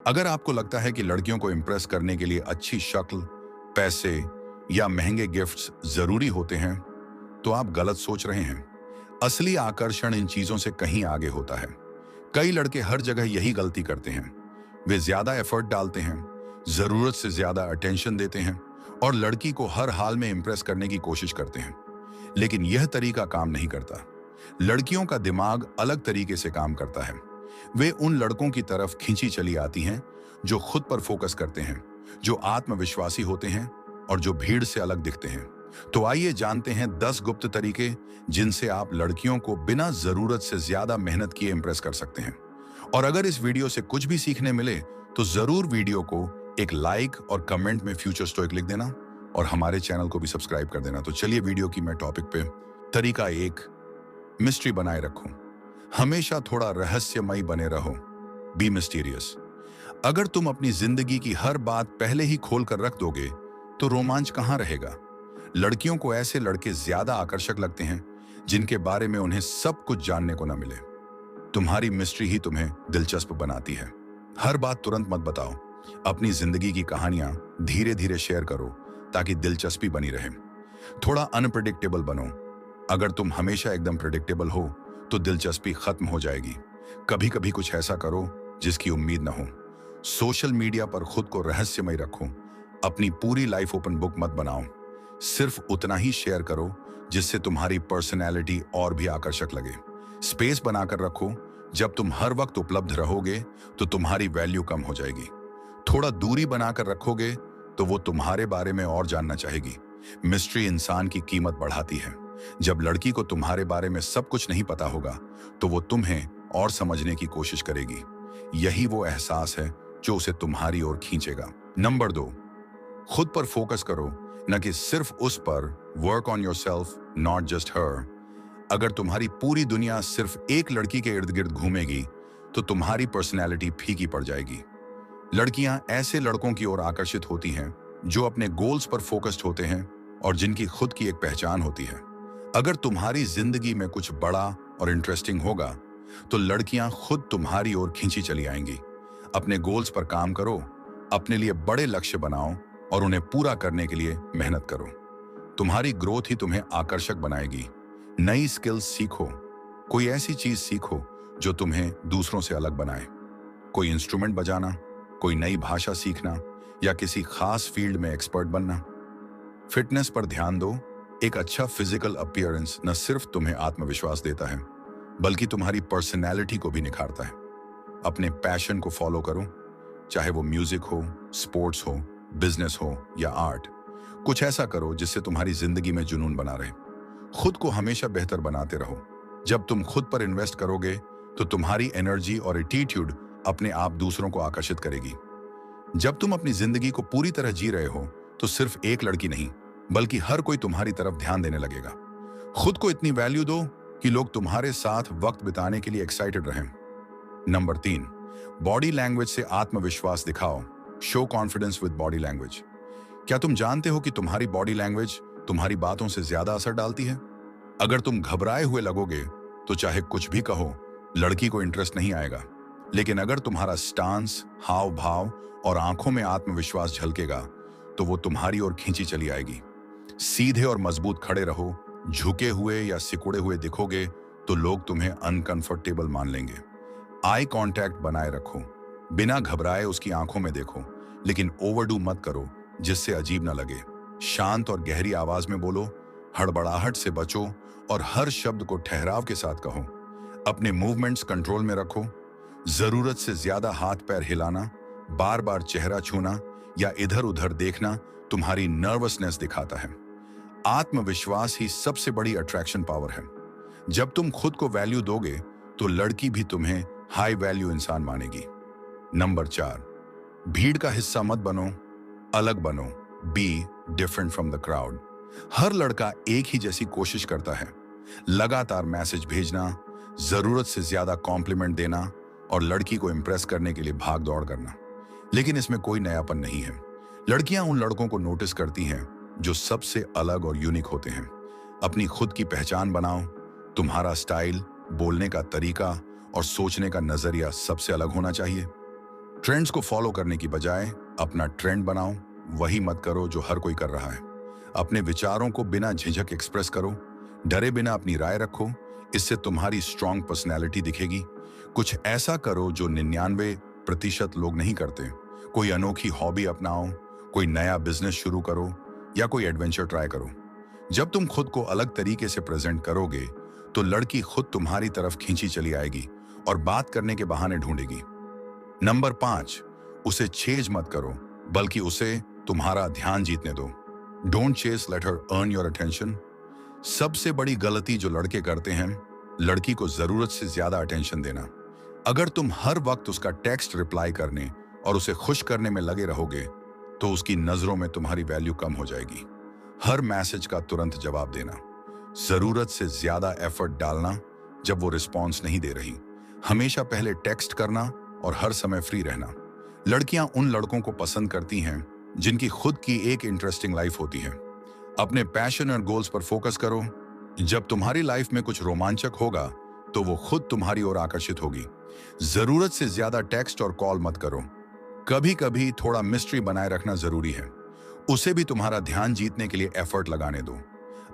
अगर आपको लगता है कि लड़कियों को इम्प्रेस करने के लिए अच्छी शक्ल, पैसे या महंगे गिफ्ट्स जरूरी होते हैं, तो आप गलत सोच रहे हैं। असली आकर्षण इन चीजों से कहीं आगे होता है। कई लड़के हर जगह यही गलती करते हैं। वे ज्यादा एफर्ट डालते हैं, जरूरत से ज्यादा अटेंशन देते हैं और लड़की को हर हाल में इम्प्रेस करने की कोशिश करते हैं। लेकिन यह तरीका काम नहीं करता। लड़कियों का दिमाग अलग तरीके से काम करता है। वे उन लड़कों की तरफ खींची चली आती हैं जो खुद पर फोकस करते हैं, जो आत्मविश्वासी होते हैं और जो भीड़ से अलग दिखते हैं। तो आइए जानते हैं 10 गुप्त तरीके जिनसे आप लड़कियों को बिना जरूरत से ज्यादा मेहनत किए इंप्रेस कर सकते हैं। और अगर इस वीडियो से कुछ भी सीखने मिले तो जरूर वीडियो को एक लाइक और कमेंट में फ्यूचर स्टोइक लिख देना और हमारे चैनल को भी सब्सक्राइब कर देना। तो चलिए वीडियो की मैं टॉपिक पे। तरीका 1, मिस्ट्री बनाए रखो। हमेशा थोड़ा रहस्यमयी बने रहो। Be mysterious. अगर तुम अपनी जिंदगी की हर बात पहले ही खोल कर रख दोगे तो रोमांच कहां रहेगा। लड़कियों को ऐसे लड़के ज्यादा आकर्षक लगते हैं जिनके बारे में उन्हें सब कुछ जानने को न मिले। तुम्हारी मिस्ट्री ही तुम्हें दिलचस्प बनाती है। हर बात तुरंत मत बताओ। अपनी जिंदगी की कहानियां धीरे धीरे शेयर करो ताकि दिलचस्पी बनी रहे। थोड़ा अनप्रेडिक्टेबल बनो। अगर तुम हमेशा एकदम प्रेडिक्टेबल हो तो दिलचस्पी खत्म हो जाएगी। कभी कभी कुछ ऐसा करो जिसकी उम्मीद न हो। सोशल मीडिया पर खुद को रहस्यमय रखो। अपनी पूरी लाइफ ओपन बुक मत बनाओ। सिर्फ उतना ही शेयर करो जिससे तुम्हारी पर्सनैलिटी और भी आकर्षक लगे। स्पेस बनाकर रखो। जब तुम हर वक्त उपलब्ध रहोगे तो तुम्हारी वैल्यू कम हो जाएगी। थोड़ा दूरी बनाकर रखोगे तो वो तुम्हारे बारे में और जानना चाहेगी। मिस्ट्री इंसान की कीमत बढ़ाती है। जब लड़की को तुम्हारे बारे में सब कुछ नहीं पता होगा तो वो तुम्हें और समझने की कोशिश करेगी। यही वो एहसास है जो उसे तुम्हारी ओर खींचेगा। नंबर 2, खुद पर फोकस करो, न कि सिर्फ उस पर। Work on yourself, not just her. अगर तुम्हारी पूरी दुनिया सिर्फ एक लड़की के इर्द गिर्द घूमेगी तो तुम्हारी पर्सनैलिटी फीकी पड़ जाएगी। लड़कियां ऐसे लड़कों की ओर आकर्षित होती हैं जो अपने गोल्स पर फोकस्ड होते हैं और जिनकी खुद की एक पहचान होती है। अगर तुम्हारी जिंदगी में कुछ बड़ा और इंटरेस्टिंग होगा तो लड़कियां खुद तुम्हारी ओर खींची चली आएंगी। अपने गोल्स पर काम करो, अपने लिए बड़े लक्ष्य बनाओ और उन्हें पूरा करने के लिए मेहनत करो। तुम्हारी ग्रोथ ही तुम्हें आकर्षक बनाएगी। नई स्किल्स सीखो। कोई ऐसी चीज सीखो जो तुम्हें दूसरों से अलग बनाए। कोई इंस्ट्रूमेंट बजाना, कोई नई भाषा सीखना या किसी खास फील्ड में एक्सपर्ट बनना। फिटनेस पर ध्यान दो। एक अच्छा फिजिकल अपीयरेंस न सिर्फ तुम्हें आत्मविश्वास देता है बल्कि तुम्हारी पर्सनैलिटी को भी निखारता है। अपने पैशन को फॉलो करो, चाहे वो म्यूजिक हो, स्पोर्ट्स हो, बिजनेस हो या आर्ट। कुछ ऐसा करो जिससे तुम्हारी जिंदगी में जुनून बना रहे। खुद को हमेशा बेहतर बनाते रहो। जब तुम खुद पर इन्वेस्ट करोगे तो तुम्हारी एनर्जी और एटीट्यूड अपने आप दूसरों को आकर्षित करेगी। जब तुम अपनी जिंदगी को पूरी तरह जी रहे हो तो सिर्फ एक लड़की नहीं बल्कि हर कोई तुम्हारी तरफ ध्यान देने लगेगा। खुद को इतनी वैल्यू दो कि लोग तुम्हारे साथ वक्त बिताने के लिए एक्साइटेड रहें। नंबर 3, बॉडी लैंग्वेज से आत्मविश्वास दिखाओ। Show confidence with body language. क्या तुम जानते हो कि तुम्हारी बॉडी लैंग्वेज तुम्हारी बातों से ज्यादा असर डालती है? अगर तुम घबराए हुए लगोगे तो चाहे कुछ भी कहो, लड़की को इंटरेस्ट नहीं आएगा। लेकिन अगर तुम्हारा स्टांस, हाव भाव और आंखों में आत्मविश्वास झलकेगा तो वो तुम्हारी ओर खींची चली आएगी। सीधे और मजबूत खड़े रहो। झुके हुए या सिकुड़े हुए दिखोगे तो लोग तुम्हें अनकंफर्टेबल मान लेंगे। आई कांटेक्ट बनाए रखो। बिना घबराए उसकी आंखों में देखो, लेकिन ओवरडू मत करो जिससे अजीब ना लगे। शांत और गहरी आवाज में बोलो। हड़बड़ाहट से बचो और हर शब्द को ठहराव के साथ कहो। अपने मूवमेंट्स कंट्रोल में रखो। जरूरत से ज्यादा हाथ पैर हिलाना, बार बार चेहरा छूना या इधर उधर देखना तुम्हारी नर्वसनेस दिखाता है। आत्मविश्वास ही सबसे बड़ी अट्रैक्शन पावर है। जब तुम खुद को वैल्यू दोगे तो लड़की भी तुम्हें हाई वैल्यू इंसान मानेगी। नंबर 4, भीड़ का हिस्सा मत बनो, अलग बनो। Be different from the crowd. हर लड़का एक ही जैसी कोशिश करता है। लगातार मैसेज भेजना, जरूरत से ज्यादा कॉम्प्लीमेंट देना और लड़की को इंप्रेस करने के लिए भाग दौड़ करना। लेकिन इसमें कोई नयापन नहीं है। लड़कियां उन लड़कों को नोटिस करती हैं जो सबसे अलग और यूनिक होते हैं। अपनी खुद की पहचान बनाओ। तुम्हारा स्टाइल, बोलने का तरीका और सोचने का नजरिया सबसे अलग होना चाहिए। ट्रेंड्स को फॉलो करने की बजाय अपना ट्रेंड बनाओ, वही मत करो जो हर कोई कर रहा है। अपने विचारों को बिना झिझक एक्सप्रेस करो, डरे बिना अपनी राय रखो, इससे तुम्हारी स्ट्रांग पर्सनैलिटी दिखेगी। कुछ ऐसा करो जो 99% लोग नहीं करते। कोई अनोखी हॉबी अपनाओ, कोई नया बिजनेस शुरू करो या कोई एडवेंचर ट्राई करो। जब तुम खुद को अलग तरीके से प्रेजेंट करोगे तो लड़की खुद तुम्हारी तरफ खींची चली आएगी और बात करने के बहाने ढूंढेगी। नंबर 5, उसे चेज मत करो, बल्कि उसे तुम्हारा ध्यान जीतने दो। Don't chase, let her earn your attention. सबसे बड़ी गलती जो लड़के करते हैं, लड़की को जरूरत से ज्यादा अटेंशन देना। अगर तुम हर वक्त उसका टेक्स्ट रिप्लाई करने और उसे खुश करने में लगे रहोगे तो उसकी नजरों में तुम्हारी वैल्यू कम हो जाएगी। हर मैसेज का तुरंत जवाब देना, जरूरत से ज्यादा एफर्ट डालना जब वो रिस्पॉन्स नहीं दे रही, हमेशा पहले टेक्स्ट करना और हर समय फ्री रहना। लड़कियां उन लड़कों को पसंद करती हैं जिनकी खुद की एक इंटरेस्टिंग लाइफ होती है। अपने पैशन और गोल्स पर फोकस करो। जब तुम्हारी लाइफ में कुछ रोमांचक होगा तो वो खुद तुम्हारी ओर आकर्षित होगी। जरूरत से ज्यादा टेक्स्ट और कॉल मत करो। कभी कभी थोड़ा मिस्ट्री बनाए रखना जरूरी है। उसे भी तुम्हारा ध्यान जीतने के लिए एफर्ट लगाने दो।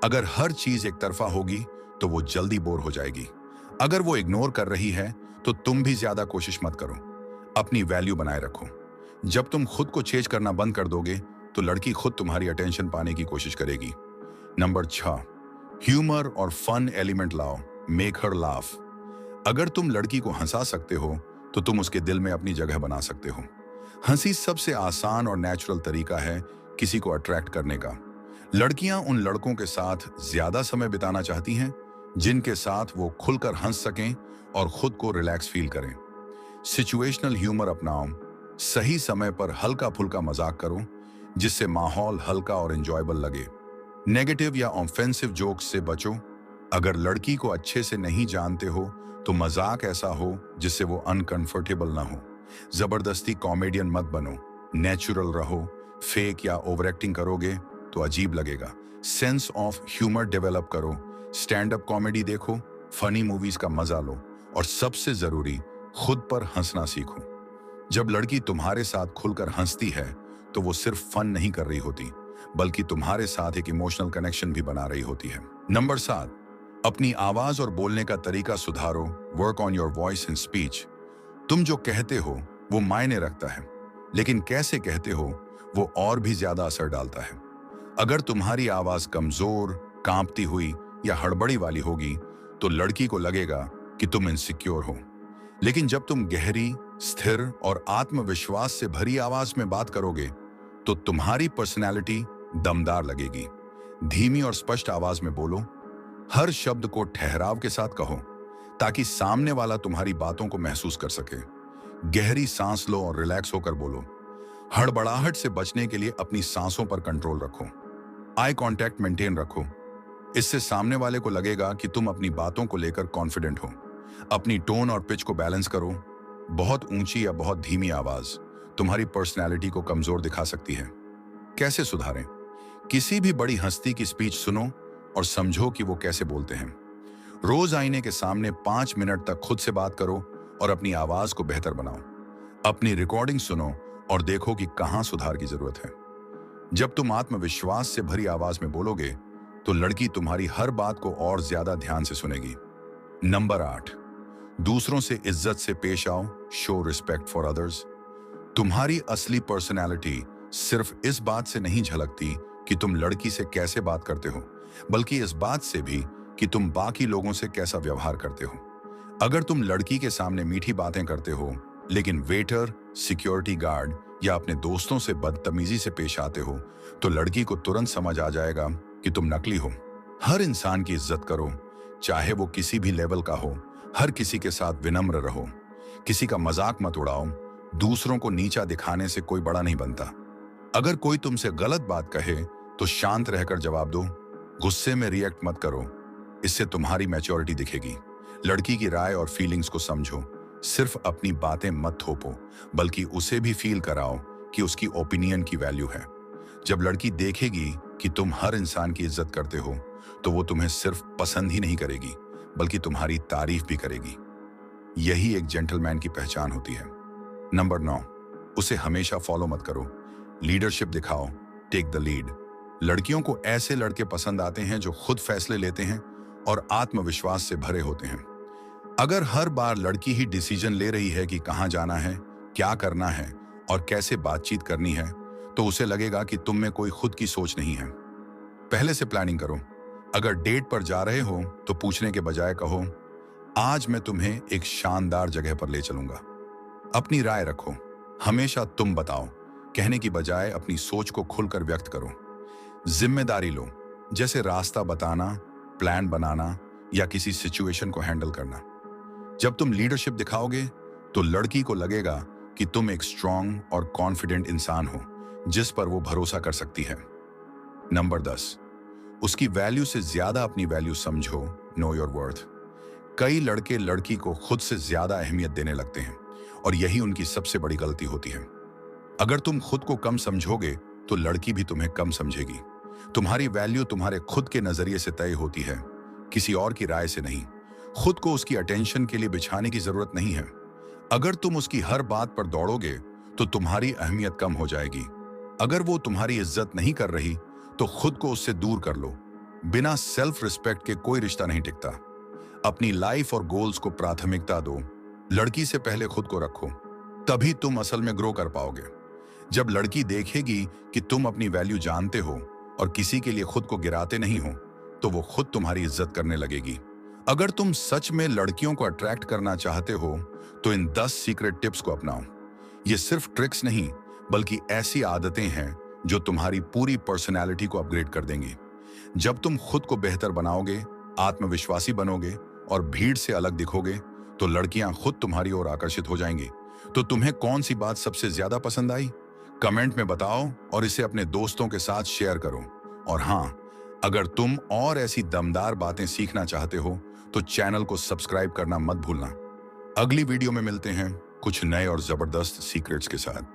अगर हर चीज एक तरफा होगी तो वो जल्दी बोर हो जाएगी। अगर वो इग्नोर कर रही है तो तुम भी ज्यादा कोशिश मत करो। अपनी वैल्यू बनाए रखो। जब तुम खुद को चेंज करना बंद कर दोगे तो लड़की खुद तुम्हारी अटेंशन पाने की कोशिश करेगी। नंबर 6, ह्यूमर और फन एलिमेंट लाओ, मेक हर लाफ। अगर तुम लड़की को हंसा सकते हो तो तुम उसके दिल में अपनी जगह बना सकते हो। हंसी सबसे आसान और नेचुरल तरीका है किसी को अट्रैक्ट करने का। लड़कियां उन लड़कों के साथ ज्यादा समय बिताना चाहती हैं जिनके साथ वो खुलकर हंस सकें और खुद को रिलैक्स फील करें। सिचुएशनल ह्यूमर अपनाओ, सही समय पर हल्का फुल्का मजाक करो जिससे माहौल हल्का और एंजॉयबल लगे। नेगेटिव या ऑफेंसिव जोक्स से बचो। अगर लड़की को अच्छे से नहीं जानते हो तो मजाक ऐसा हो जिससे वो अनकंफर्टेबल ना हो। जबरदस्ती कॉमेडियन मत बनो, नेचुरल रहो। फेक या ओवर एक्टिंग करोगे तो अजीब लगेगा। सेंस ऑफ ह्यूमर डेवलप करो। स्टैंड अप कॉमेडी देखो, फनी मूवीज का मजा लो और सबसे जरूरी, खुद पर हंसना सीखो। जब लड़की तुम्हारे साथ खुलकर हंसती है तो वो सिर्फ फन नहीं कर रही होती, बल्कि तुम्हारे साथ एक इमोशनल कनेक्शन भी बना रही होती है। नंबर 7, अपनी आवाज और बोलने का तरीका सुधारो। Work on your voice and speech. तुम जो कहते हो वो मायने रखता है, लेकिन कैसे कहते हो वो और भी ज्यादा असर डालता है। अगर तुम्हारी आवाज कमजोर, कांपती हुई या हड़बड़ी वाली होगी तो लड़की को लगेगा कि तुम इनसिक्योर हो। लेकिन जब तुम गहरी, स्थिर और आत्मविश्वास से भरी आवाज में बात करोगे तो तुम्हारी पर्सनैलिटी दमदार लगेगी। धीमी और स्पष्ट आवाज में बोलो। हर शब्द को ठहराव के साथ कहो ताकि सामने वाला तुम्हारी बातों को महसूस कर सके। गहरी सांस लो और रिलैक्स होकर बोलो। हड़बड़ाहट से बचने के लिए अपनी सांसों पर कंट्रोल रखो। आई कांटेक्ट मेंटेन रखो। इससे सामने वाले को लगेगा कि तुम अपनी बातों को लेकर कॉन्फिडेंट हो। अपनी टोन और पिच को बैलेंस करो। बहुत ऊंची या बहुत धीमी आवाज तुम्हारी पर्सनैलिटी को कमजोर दिखा सकती है। कैसे सुधारें? किसी भी बड़ी हस्ती की स्पीच सुनो और समझो कि वो कैसे बोलते हैं। रोज आईने के सामने 5 मिनट तक खुद से बात करो और अपनी आवाज को बेहतर बनाओ। अपनी रिकॉर्डिंग सुनो और देखो कि कहां सुधार की जरूरत है। जब तुम आत्मविश्वास से भरी आवाज में बोलोगे तो लड़की तुम्हारी हर बात को और ज्यादा ध्यान से सुनेगी। नंबर 8, दूसरों से इज्जत से पेश आओ। Show respect for others. तुम्हारी असली पर्सनैलिटी सिर्फ इस बात से नहीं झलकती कि तुम लड़की से कैसे बात करते हो, बल्कि इस बात से भी कि तुम बाकी लोगों से कैसा व्यवहार करते हो। अगर तुम लड़की के सामने मीठी बातें करते हो लेकिन वेटर, सिक्योरिटी गार्ड या अपने दोस्तों से बदतमीजी से पेश आते हो तो लड़की को तुरंत समझ आ जाएगा कि तुम नकली हो। हर इंसान की इज्जत करो, चाहे वो किसी भी लेवल का हो। हर किसी के साथ विनम्र रहो। किसी का मजाक मत उड़ाओ। दूसरों को नीचा दिखाने से कोई बड़ा नहीं बनता। अगर कोई तुमसे गलत बात कहे तो शांत रहकर जवाब दो। गुस्से में रिएक्ट मत करो, इससे तुम्हारी मैच्योरिटी दिखेगी। लड़की की राय और फीलिंग्स को समझो। सिर्फ अपनी बातें मत थोपो, बल्कि उसे भी फील कराओ कि उसकी ओपिनियन की वैल्यू है। जब लड़की देखेगी कि तुम हर इंसान की इज्जत करते हो तो वो तुम्हें सिर्फ पसंद ही नहीं करेगी, बल्कि तुम्हारी तारीफ भी करेगी। यही एक जेंटलमैन की पहचान होती है। नंबर 9, उसे हमेशा फॉलो मत करो। लीडरशिप दिखाओ, टेक द लीड। लड़कियों को ऐसे लड़के पसंद आते हैं जो खुद फैसले लेते हैं और आत्मविश्वास से भरे होते हैं। अगर हर बार लड़की ही डिसीजन ले रही है कि कहाँ जाना है, क्या करना है और कैसे बातचीत करनी है, तो उसे लगेगा कि तुम में कोई खुद की सोच नहीं है। पहले से प्लानिंग करो। अगर डेट पर जा रहे हो तो पूछने के बजाय कहो, आज मैं तुम्हें एक शानदार जगह पर ले चलूंगा। अपनी राय रखो, हमेशा तुम बताओ कहने की बजाय अपनी सोच को खुलकर व्यक्त करो। जिम्मेदारी लो, जैसे रास्ता बताना, प्लान बनाना या किसी सिचुएशन को हैंडल करना। जब तुम लीडरशिप दिखाओगे तो लड़की को लगेगा कि तुम एक स्ट्रांग और कॉन्फिडेंट इंसान हो जिस पर वो भरोसा कर सकती है। नंबर 10, उसकी वैल्यू से ज्यादा अपनी वैल्यू समझो। Know your worth. कई लड़के लड़की को खुद से ज्यादा अहमियत देने लगते हैं और यही उनकी सबसे बड़ी गलती होती है। अगर तुम खुद को कम समझोगे तो लड़की भी तुम्हें कम समझेगी। तुम्हारी वैल्यू तुम्हारे खुद के नजरिए से तय होती है, किसी और की राय से नहीं। खुद को उसकी अटेंशन के लिए बिछाने की जरूरत नहीं है। अगर तुम उसकी हर बात पर दौड़ोगे तो तुम्हारी अहमियत कम हो जाएगी। अगर वो तुम्हारी इज्जत नहीं कर रही तो खुद को उससे दूर कर लो। बिना सेल्फ रिस्पेक्ट के कोई रिश्ता नहीं टिकता। अपनी लाइफ और गोल्स को प्राथमिकता दो। लड़की से पहले खुद को रखो, तभी तुम असल में ग्रो कर पाओगे। जब लड़की देखेगी कि तुम अपनी वैल्यू जानते हो और किसी के लिए खुद को गिराते नहीं हो, तो वो खुद तुम्हारी इज्जत करने लगेगी। अगर तुम सच में लड़कियों को अट्रैक्ट करना चाहते हो तो इन 10 सीक्रेट टिप्स को अपनाओ। ये सिर्फ ट्रिक्स नहीं, बल्कि ऐसी आदतें हैं जो तुम्हारी पूरी पर्सनैलिटी को अपग्रेड कर देंगी। जब तुम खुद को बेहतर बनाओगे, आत्मविश्वासी बनोगे और भीड़ से अलग दिखोगे, तो लड़कियां खुद तुम्हारी ओर आकर्षित हो जाएंगी। तो तुम्हें कौन सी बात सबसे ज्यादा पसंद आई? कमेंट में बताओ और इसे अपने दोस्तों के साथ शेयर करो। और हाँ, अगर तुम और ऐसी दमदार बातें सीखना चाहते हो तो चैनल को सब्सक्राइब करना मत भूलना। अगली वीडियो में मिलते हैं कुछ नए और जबरदस्त सीक्रेट्स के साथ।